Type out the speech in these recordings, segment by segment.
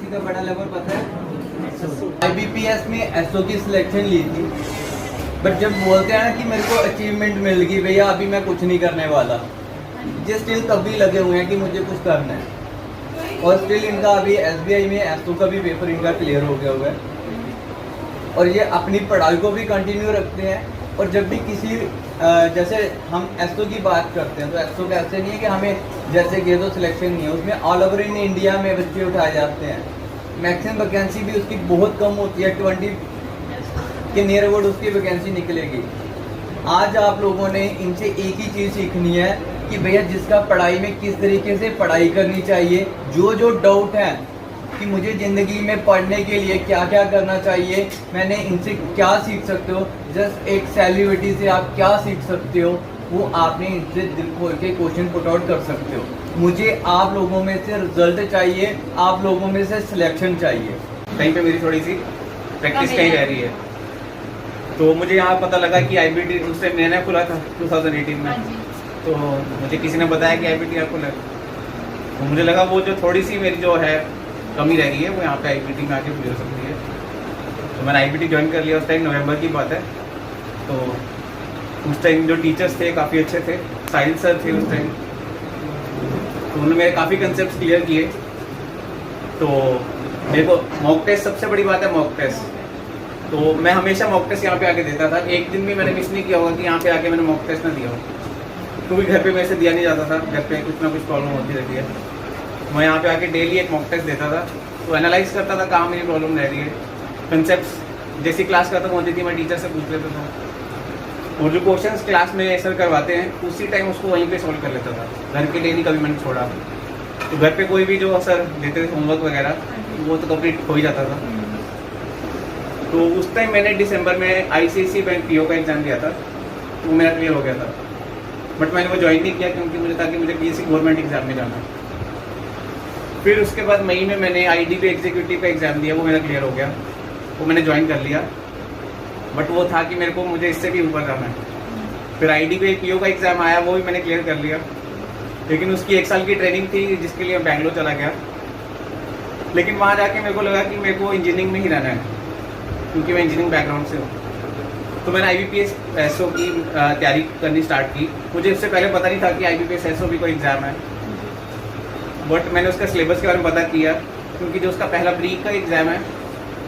किसी का बड़ा लेवल पता है? IBPS में एसओ की सिलेक्शन ली थी, बट जब बोलते हैं ना कि मेरे को अचीवमेंट मिल गई भैया अभी मैं कुछ नहीं करने वाला, ये स्टिल तब भी लगे हुए हैं कि मुझे कुछ करना है। और स्टिल इनका अभी SBI में एसओ का भी पेपर इनका क्लियर हो गया हुआ है और ये अपनी पढ़ाई को भी कंटिन्यू रखते हैं। और जब भी किसी जैसे हम एसओ की बात करते हैं तो एसओ का ऐसे नहीं है कि हमें जैसे कि तो सिलेक्शन नहीं है, उसमें ऑल ओवर इन इंडिया में बच्चे उठाए जाते हैं। मैक्सिमम वैकेंसी भी उसकी बहुत कम होती है, 20 के नियर अबाउट उसकी वैकेंसी निकलेगी। आज आप लोगों ने इनसे एक ही चीज़ सीखनी है कि भैया जिसका पढ़ाई में किस तरीके से पढ़ाई करनी चाहिए, जो डाउट है कि मुझे ज़िंदगी में पढ़ने के लिए क्या क्या करना चाहिए, मैंने इनसे क्या सीख सकते हो, जस्ट एक सेलिब्रिटी से आप क्या सीख सकते हो, वो आपने इनसे दिल खोल के क्वेश्चन पुट आउट कर सकते हो। मुझे आप लोगों में से रिजल्ट चाहिए, आप लोगों में से सिलेक्शन चाहिए। कहीं पे मेरी थोड़ी सी प्रैक्टिस कहीं रह रही है, तो मुझे यहाँ पता लगा कि IBT उस टाइम मैंने खुला था 2018 में, तो मुझे किसी ने बताया कि IBT खुला है, तो मुझे लगा वो जो थोड़ी सी मेरी जो है कमी रह गई है वो यहाँ पे IBT में आके पूरी हो सकती है। तो मैंने IBT ज्वाइन कर लिया, उस टाइम नवंबर की बात है। तो उस टाइम जो टीचर्स थे काफ़ी अच्छे थे, साहिल सर थे उस टाइम, तो उन्होंने मेरे काफ़ी कंसेप्ट क्लियर किए। तो मेरे को मॉक टेस्ट, सबसे बड़ी बात है मॉक टेस्ट, तो मैं हमेशा मॉक टेस्ट यहाँ पे आके देता था। एक दिन भी मैंने मिस नहीं किया होगा कि यहाँ पे आके मैंने मॉक टेस्ट ना दिया हो, क्योंकि घर पे मेरे से दिया नहीं जाता था, घर पे कुछ ना कुछ प्रॉब्लम होती रहती है। मैं यहाँ पे आके डेली एक मॉक टेस्ट देता था, तो एनालाइज करता था कहाँ मेरी प्रॉब्लम रह रही है। कंसेप्ट जैसी क्लास खत्म होती थी मैं टीचर से पूछ लेता था, और जो क्वेश्चंस क्लास में सर करवाते हैं उसी टाइम उसको वहीं पे सॉल्व कर लेता था। घर के लिए नहीं कभी मैंने छोड़ा। तो घर पे कोई भी जो सर देते थे होमवर्क वगैरह वो तो कंप्लीट हो ही जाता था। तो उस टाइम मैंने दिसंबर में ICICI बैंक PO का एग्ज़ाम दिया था, तो मेरा क्लियर हो गया था, बट मैंने वो ज्वाइन नहीं किया क्योंकि मुझे था कि मुझे किसी गवर्नमेंट एग्जाम में जाना। फिर उसके बाद मई में मैंने IDP एग्जीक्यूटिव का एग्ज़ाम दिया, वो मेरा क्लियर हो गया, वो मैंने ज्वाइन कर लिया, बट वो था कि मुझे इससे भी ऊपर जाना है। फिर IDP PO का एग्ज़ाम आया, वो भी मैंने क्लियर कर लिया, लेकिन उसकी 1 साल की ट्रेनिंग थी जिसके लिए मैं बैंगलोर चला गया। लेकिन वहाँ जाके मेरे को लगा कि मेरे को इंजीनियरिंग में ही रहना है, क्योंकि मैं इंजीनियरिंग बैकग्राउंड से हूँ। तो मैंने IBPS SO की तैयारी करनी स्टार्ट की। मुझे इससे पहले पता नहीं था कि IBPS SO भी कोई एग्ज़ाम है, बट मैंने उसका सिलेबस के बारे में पता किया, क्योंकि जो उसका पहला प्री का एग्ज़ाम है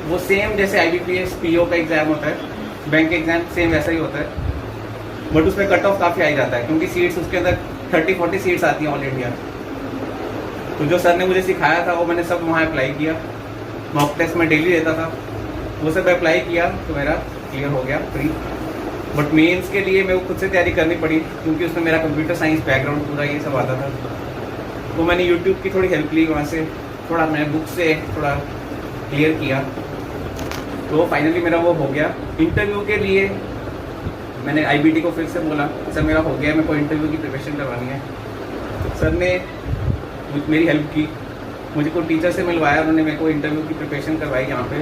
वो सेम जैसे IBPS PO का एग्ज़ाम होता है, बैंक एग्ज़ाम सेम वैसा ही होता है, बट उसमें कट ऑफ काफ़ी हाई जाता है, क्योंकि सीट्स उसके अंदर 30-40 सीट्स आती हैं ऑल इंडिया। तो जो सर ने मुझे सिखाया था वो मैंने सब वहाँ अप्लाई किया। मॉक टेस्ट में डेली देता था, वो सब अप्लाई किया तो मेरा क्लियर हो गया प्री। बट मेंस के लिए मेरे को खुद से तैयारी करनी पड़ी, क्योंकि उसमें मेरा कंप्यूटर साइंस बैकग्राउंड पूरा ये सब आता था। तो मैंने यूट्यूब की थोड़ी हेल्प ली, वहाँ से थोड़ा मैंने बुक से थोड़ा क्लियर किया, तो फाइनली मेरा वो हो गया। इंटरव्यू के लिए मैंने IBT को फिर से बोला, सर मेरा हो गया, मेरे को इंटरव्यू की प्रिपरेशन करवानी है। सर ने मेरी हेल्प की, मुझे को टीचर से मिलवाया, उन्होंने मेरे को इंटरव्यू की प्रिपरेशन करवाई यहाँ पे,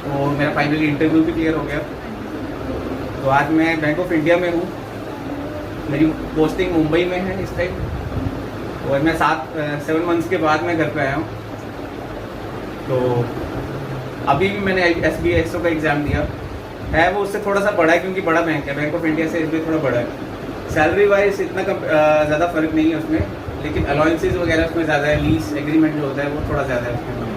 तो मेरा फाइनली इंटरव्यू भी क्लियर हो गया। तो आज मैं बैंक ऑफ इंडिया में हूँ, मेरी पोस्टिंग मुंबई में है इस टाइम, और मैं 7 मंथ्स के बाद मैं घर पे आया हूँ। तो अभी भी मैंने SBI SO का एग्ज़ाम दिया है, वो उससे थोड़ा सा बड़ा है क्योंकि बड़ा बैंक है, बैंक ऑफ इंडिया से SBI थोड़ा बड़ा है। सैलरी वाइज इतना ज़्यादा फर्क नहीं है उसमें, लेकिन अलाउंसेज वगैरह उसमें ज़्यादा है, लीज एग्रीमेंट जो होता है वो थोड़ा ज़्यादा है उसमें।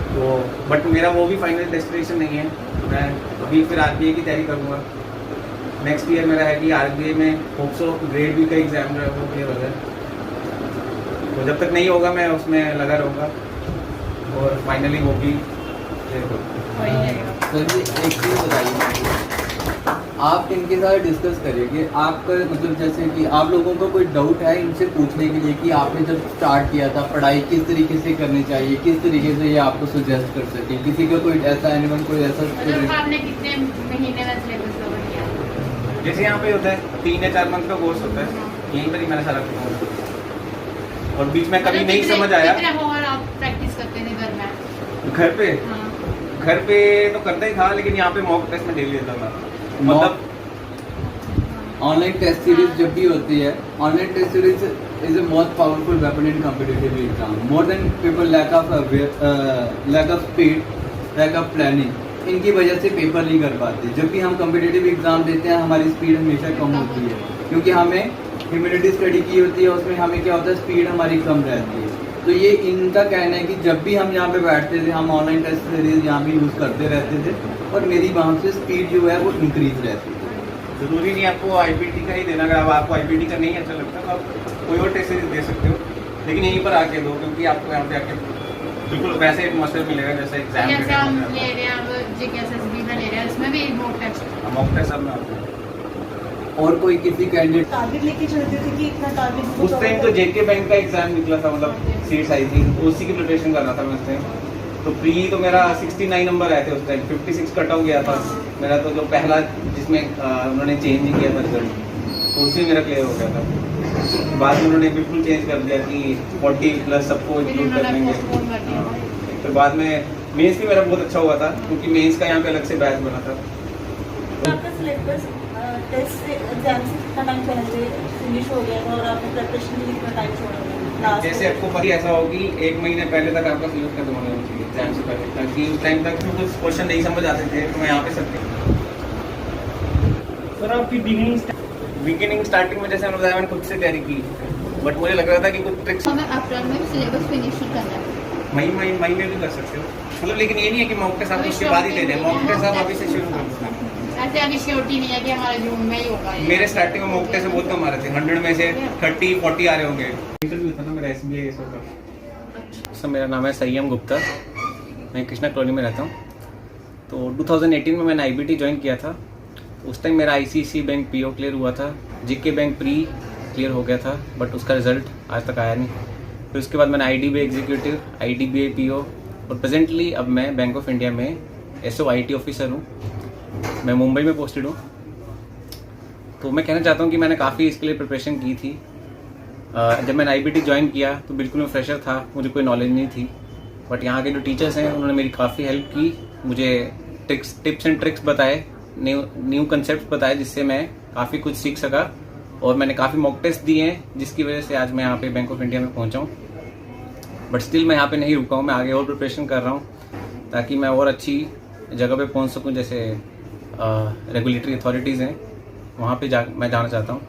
तो बट मेरा वो भी फाइनल डेस्टिनेशन नहीं है, मैं अभी फिर RBI की तैयारी करूँगा। नेक्स्ट ईयर मेरा है कि RBI में होप्सो ग्रेड B का एग्ज़ाम जो है वो क्लियर हो जाए, तो जब तक नहीं होगा मैं उसमें लगा रहूँगा और फाइनली वो भी क्लियर होगा। सर जी एक चीज़ बताइए, आप इनके साथ डिस्कस करिए कि आपका मतलब जैसे कि आप लोगों को कोई डाउट है इनसे पूछने के लिए कि आपने जब स्टार्ट किया था पढ़ाई किस तरीके से करनी चाहिए, किस तरीके से ये आपको सजेस्ट कर सके, किसी का कोई ऐसा एनिमल कोई ऐसा आपने कितने महीने में सिलेबस कवर किया? जैसे यहाँ पे होता है 3 या 4 मंथ का कोर्स होता है, यहीं पर ही मैंने सारा कोर्स, और बीच में कभी नहीं समझ आया। आप प्रैक्टिस करते थे घर में? घर पे हाँ। घर पे तो करता ही था, लेकिन यहाँ पे मॉक टेस्ट में डेली देता था। मतलब ऑनलाइन टेस्ट सीरीज जब भी होती है, online test series is a most powerful weapon in competitive exam. More than people lack of speed, lack of planning, इनकी वजह से पेपर नहीं कर पाते। जब भी हम कॉम्पिटिटिव एग्जाम देते हैं हमारी स्पीड हमेशा कम होती है, क्योंकि हमें ह्यूमैनिटी स्टडी की होती है, उसमें हमें क्या होता है, स्पीड हमारी कम रहती है। तो ये इनका कहना है कि जब भी हम यहाँ पे बैठते थे हम ऑनलाइन टेस्ट सीरीज यहाँ भी यूज़ करते रहते थे और मेरी वहाँ से स्पीड जो है वो इंक्रीज रहती है। जरूरी नहीं आपको आईपीटी का ही देना, अगर आपको आईपीटी का नहीं अच्छा लगता तो आप कोई और टेस्ट सीरीज दे सकते हो, लेकिन यहीं पर आके दो, क्योंकि आपको यहाँ पे आके बिल्कुल वैसे एक मसर मिलेगा जैसे एग्जाम जैसे हम ले रहे हैं अब जीकेएसएसबी का ले रहे हैं, उसमें भी मॉक टेस्ट सब में आपको। और कोई किसी कैंडिडेट टारगेट लेके चलते थे कि इतना टारगेट उस टाइम तो जेके बैंक का एग्जाम निकला था, मतलब सीट्स आई थी, उसी की प्रिपरेशन कर रहा था मैं उस टाइम। तो प्री तो मेरा 69 नंबर आए थे उस टाइम, 56 कट हो गया था मेरा। तो जो पहला जिसमें उन्होंने चेंज नहीं किया था रिजल्ट, तो उसी मेरा क्लियर हो गया था। बाद में उन्होंने बिल्कुल चेंज कर दिया कि 40 प्लस सबको इंक्लूड कर देंगे। फिर बाद में मेंस भी मेरा बहुत अच्छा हुआ था, क्योंकि मेंस का यहाँ पे अलग से बैच बना था। आपका सिलेबस टेस्ट से एग्जाम से कितना टाइम पहले फिनिश हो गया था और आपने प्रिपरेशन के लिए कितना टाइम छोड़ा था? जैसे आपको पता ही ऐसा हो कि 1 महीने पहले तक आपका सिलेबस खत्म होना चाहिए एग्जाम से पहले, ताकि उस टाइम तक कुछ क्वेश्चन नहीं समझ आते थे तो मैं यहाँ पे सबके। सर आपकी बिगिनिंग स्टार्टिंग में जैसे मैंने बताया मैंने खुद से तैयारी की, बट मुझे लग रहा था कि कुछ ट्रिक्स हमें अप्रैल में सिलेबस फिनिश ही करना है। मई में भी कर सकते हो, मतलब लेकिन ये नहीं है कि मॉक टेस्ट आप उसके बाद ही दे दें, मॉक टेस्ट आप अभी से शुरू कर सकते हैं। ऐसे अभी श्योरिटी नहीं है कि हमारे जून में ही होगा ये। मेरे स्टार्टिंग में मॉक टेस्ट बहुत कम आ रहे थे, 100 में से 30-40 आ रहे होंगे। इंटरव्यू था ना मेरा एसबीआई का। सर मेरा नाम है संयम गुप्ता, मैं कृष्णा कॉलोनी में रहता हूँ। तो 2018 में मैंने आईबीटी ज्वाइन किया था। उस टाइम मेरा आईसीआईसीआई बैंक पीओ क्लियर हुआ था, जीके बैंक प्री क्लियर हो गया था, बट उसका रिजल्ट आज तक आया नहीं। फिर उसके बाद मैंने आईडीबीआई एग्जीक्यूटिव, आईडीबीआई पीओ और प्रेजेंटली अब मैं बैंक ऑफ इंडिया में एसओ आईटी ऑफिसर हूँ। मैं मुंबई में पोस्टेड हूँ। तो मैं कहना चाहता हूँ कि मैंने काफ़ी इसके लिए प्रिपरेशन की थी। जब मैंने आईबीटी ज्वाइन किया तो बिल्कुल मैं फ्रेशर था, मुझे कोई नॉलेज नहीं थी, बट यहाँ के जो टीचर्स हैं उन्होंने मेरी काफ़ी हेल्प की, मुझे टिप्स एंड ट्रिक्स बताए, न्यू कंसेप्ट बताए, जिससे मैं काफ़ी कुछ सीख सका। और मैंने काफ़ी मॉक टेस्ट दिए हैं, जिसकी वजह से आज मैं यहाँ पे बैंक ऑफ इंडिया में पहुँचा हूँ। बट स्टिल मैं यहाँ पे नहीं रुका हूँ, मैं आगे और प्रिपरेशन कर रहा हूँ ताकि मैं और अच्छी जगह पे पहुँच सकूँ। जैसे रेगुलेटरी अथॉरिटीज़ हैं वहाँ पे मैं जाना चाहता हूँ।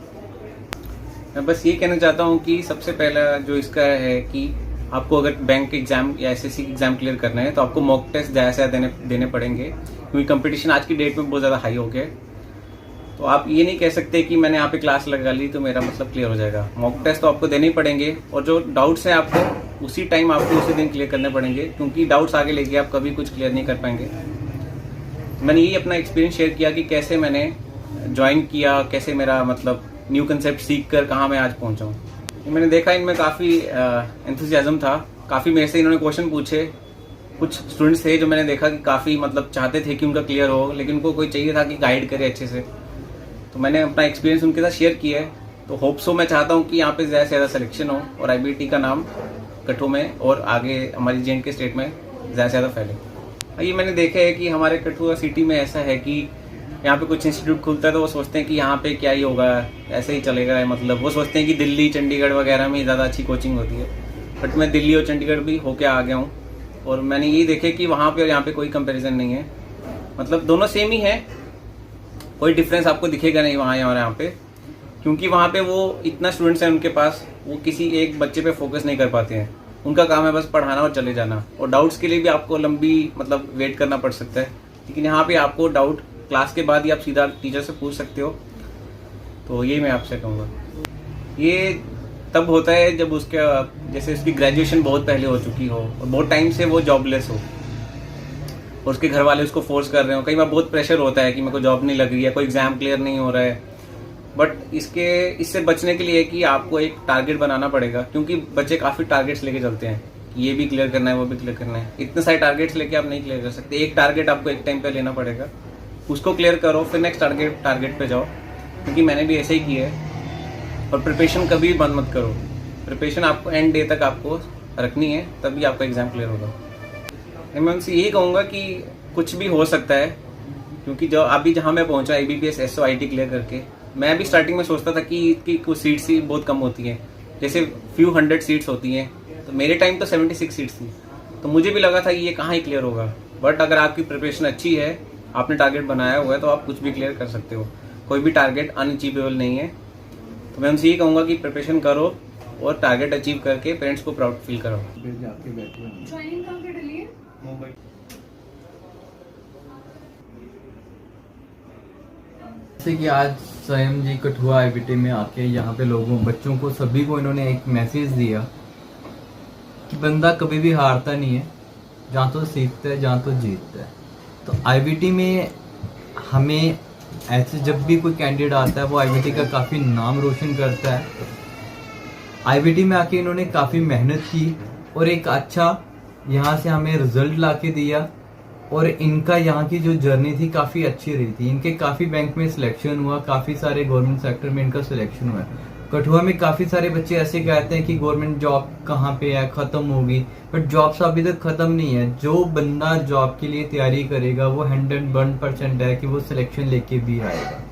मैं बस ये कहना चाहता हूँ कि सबसे पहला जो इसका है कि आपको अगर बैंक एग्जाम या एसएससी एग्जाम क्लियर करना है तो आपको मॉक टेस्ट ज़्यादा से ज़्यादा देने पड़ेंगे, क्योंकि कंपटीशन आज की डेट में बहुत ज़्यादा हाई हो गया है। तो आप ये नहीं कह सकते कि मैंने यहाँ पे क्लास लगा ली तो मेरा मतलब क्लियर हो जाएगा। मॉक टेस्ट तो आपको देने ही पड़ेंगे, और जो डाउट्स हैं आपको उसी टाइम आपको उसी दिन क्लियर करने पड़ेंगे, क्योंकि डाउट्स आगे लेके आप कभी कुछ क्लियर नहीं कर पाएंगे। मैंने यही अपना एक्सपीरियंस शेयर किया कि कैसे मैंने ज्वाइन किया, कैसे मेरा मतलब न्यू कंसेप्ट सीख कर कहाँ मैं आज पहुँचा हूँ। मैंने देखा इनमें काफ़ी एंथुसियाज्म था, काफ़ी मेरे से इन्होंने क्वेश्चन पूछे। कुछ स्टूडेंट्स थे जो मैंने देखा कि काफ़ी मतलब चाहते थे कि उनका क्लियर हो, लेकिन उनको कोई चाहिए था कि गाइड करे अच्छे से। तो मैंने अपना एक्सपीरियंस उनके साथ शेयर किया है। तो होप सो मैं चाहता हूँ कि यहाँ पे ज़्यादा से ज़्यादा सिलेक्शन हो और आईबीटी का नाम कठुआ में और आगे हमारी जे&के स्टेट में ज़्यादा से ज़्यादा फैले। ये मैंने देखा है कि हमारे कठुआ सिटी में ऐसा है कि यहाँ पे कुछ इंस्टीट्यूट खुलता है तो वो सोचते हैं कि यहाँ पे क्या ही होगा, ऐसे ही चलेगा, मतलब वो सोचते हैं कि दिल्ली चंडीगढ़ वगैरह में ज़्यादा अच्छी कोचिंग होती है। बट मैं दिल्ली और चंडीगढ़ भी होके आ गया हूँ और मैंने ये देखे कि वहाँ पे और यहाँ पे कोई कंपैरिजन नहीं है, मतलब दोनों सेम ही है, कोई डिफरेंस आपको दिखेगा नहीं वहाँ और यहाँ पे, क्योंकि वहाँ पे वो इतना स्टूडेंट्स हैं उनके पास, वो किसी एक बच्चे पे फोकस नहीं कर पाते हैं। उनका काम है बस पढ़ाना और चले जाना, और डाउट्स के लिए भी आपको लंबी मतलब वेट करना पड़ सकता है। लेकिन यहाँ पे आपको डाउट क्लास के बाद ही आप सीधा टीचर से पूछ सकते हो। तो ये मैं आपसे कहूँगा, ये तब होता है जब उसका जैसे उसकी ग्रेजुएशन बहुत पहले हो चुकी हो और बहुत टाइम से वो जॉबलेस हो और उसके घर वाले उसको फोर्स कर रहे हो। कई बार बहुत प्रेशर होता है कि मेरे को जॉब नहीं लग रही है, कोई एग्जाम क्लियर नहीं हो रहा है। बट इससे बचने के लिए कि आपको एक टारगेट बनाना पड़ेगा, क्योंकि बच्चे काफ़ी टारगेट्स लेके चलते हैं, ये भी क्लियर करना है वो भी क्लियर करना है। इतने सारे टारगेट्स लेके आप नहीं क्लियर कर सकते, एक टारगेट आपको एक टाइम पे लेना पड़ेगा, उसको क्लियर करो फिर नेक्स्ट टारगेट पे जाओ। क्योंकि मैंने भी ऐसे ही किया है। और प्रिपरेशन कभी बंद मत करो, प्रिपरेशन आपको एंड डे तक आपको रखनी है, तभी आपका एग्जाम क्लियर होगा। मैं उनसे यही कहूँगा कि कुछ भी हो सकता है, क्योंकि जो अभी जहाँ मैं पहुँचा IBPS SO IT क्लियर करके, मैं भी स्टार्टिंग में सोचता था कि कुछ सीट्स ही बहुत कम होती हैं, जैसे फ्यू 100 सीट्स होती हैं, तो मेरे टाइम तो 76 सीट्स थी, तो मुझे भी लगा था कि ये कहाँ ही क्लियर होगा। बट अगर आपकी प्रिपरेशन अच्छी है, आपने टारगेट बनाया हुआ है, तो आप कुछ भी क्लियर कर सकते हो। कोई भी टारगेट अनअचीवेबल नहीं है। तो मैं उनसे ये कहूँगा कि प्रिपरेशन करो और टारगेट अचीव करके पेरेंट्स को प्राउड फील कराओ। ज्वाइनिंग कहाँ पे डली है? मुंबई। जैसे कि आज स्वयं जी कठुआ IBT में आके यहाँ पे लोगों बच्चों को सभी को इन्होंने एक मैसेज दिया कि बंदा कभी भी हारता नहीं है, जहाँ तो सीखता है जहाँ तो जीतता है। तो IBT में हमें ऐसे जब भी कोई कैंडिडेट आता है वो IBT का काफ़ी नाम रोशन करता है। IBT में आके इन्होंने काफ़ी मेहनत की और एक अच्छा यहाँ से हमें रिजल्ट ला के दिया, और इनका यहाँ की जो जर्नी थी काफ़ी अच्छी रही थी। इनके काफ़ी बैंक में सिलेक्शन हुआ, काफ़ी सारे गवर्नमेंट सेक्टर में इनका सिलेक्शन हुआ। कठुआ में काफ़ी सारे बच्चे ऐसे कहते हैं कि गवर्नमेंट जॉब कहाँ पे है, ख़त्म होगी, बट जॉब्स अभी तक ख़त्म नहीं है। जो बंदा जॉब के लिए तैयारी करेगा वो 101% है कि वो सिलेक्शन लेके भी आएगा।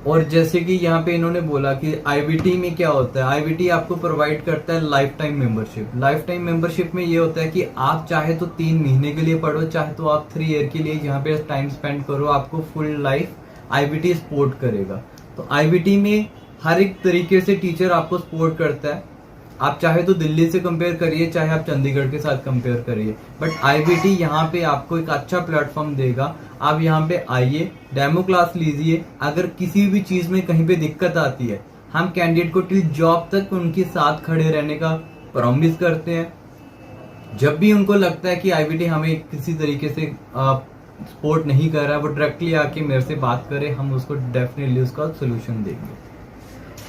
और जैसे कि यहाँ पे इन्होंने बोला कि IBT में क्या होता है, IBT आपको प्रोवाइड करता है life time membership. Life time membership में ये होता है कि आप चाहे तो 3 महीने के लिए पढ़ो, चाहे तो आप 3 ईयर के लिए यहाँ पे टाइम स्पेंड करो, आपको फुल लाइफ IBT सपोर्ट करेगा। तो IBT में हर एक तरीके से टीचर आपको सपोर्ट करता है। आप चाहे तो दिल्ली से कंपेयर करिए, चाहे आप चंडीगढ़ के साथ कंपेयर करिए, बट IBT यहाँ पे आपको एक अच्छा प्लेटफॉर्म देगा। आप यहाँ पे आइए, डेमो क्लास लीजिए। अगर किसी भी चीज में कहीं पे दिक्कत आती है, हम कैंडिडेट को टिल जॉब तक उनके साथ खड़े रहने का प्रॉमिस करते हैं। जब भी उनको लगता है कि IBT हमें किसी तरीके से सपोर्ट नहीं कर रहा है, वो डायरेक्टली आके मेरे से बात करे, हम उसको डेफिनेटली उसका सोल्यूशन देंगे।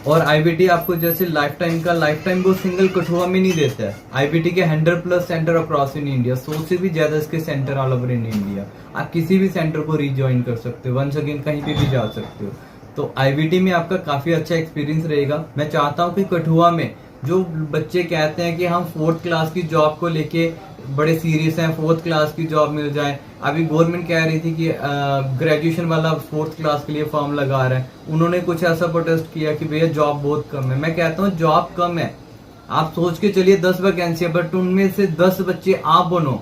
और IBT आपको जैसे लाइफ टाइम वो सिंगल कठुआ में नहीं देता है। IBT के 100+ सेंटर अक्रॉस इन इंडिया, 100 से भी ज्यादा इसके centre all over in India. आप किसी भी सेंटर को रीज्वाइन कर सकते हो, वंस अगेन कहीं पे भी जा सकते हो। तो IBT में आपका काफी अच्छा एक्सपीरियंस रहेगा। मैं चाहता हूँ कि कठुआ में जो बच्चे कहते हैं कि हम 4th क्लास की जॉब को लेके बड़े सीरियस हैं, 4th क्लास की जॉब मिल जाए। अभी गवर्नमेंट कह रही थी कि ग्रेजुएशन वाला 4th क्लास के लिए फॉर्म लगा रहा है। उन्होंने कुछ ऐसा प्रोटेस्ट किया कि भैया जॉब बहुत कम है। मैं कहता हूँ जॉब कम है, आप सोच के चलिए 10 वैकेंसी है, बट उनमें से 10 बच्चे आप बनो,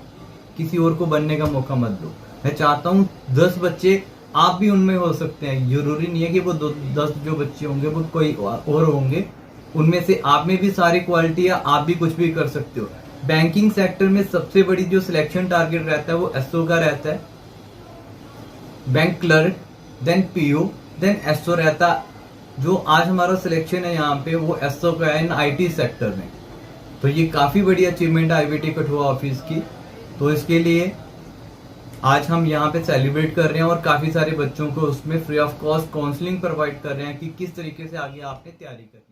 किसी और को बनने का मौका मत दो। मैं चाहता हूँ 10 बच्चे आप भी उनमें हो सकते हैं। जरूरी नहीं है कि वो 10 जो बच्चे होंगे वो कोई और होंगे, उनमें से आप में भी सारी क्वालिटी है, आप भी कुछ भी कर सकते हो। बैंकिंग सेक्टर में सबसे बड़ी जो सिलेक्शन टारगेट रहता है वो SO का रहता है, bank clerk, then PO, then SO रहता। जो आज हमारा सिलेक्शन है यहाँ पे वो SO का है इन IT सेक्टर में। तो ये काफी बड़ी अचीवमेंट है IBT कठुआ ऑफिस की। तो इसके लिए आज हम यहाँ पे सेलिब्रेट कर रहे हैं और काफी सारे बच्चों को उसमें free of cost counselling provide कर रहे हैं कि किस तरीके से आगे आपने तैयारी करनी है।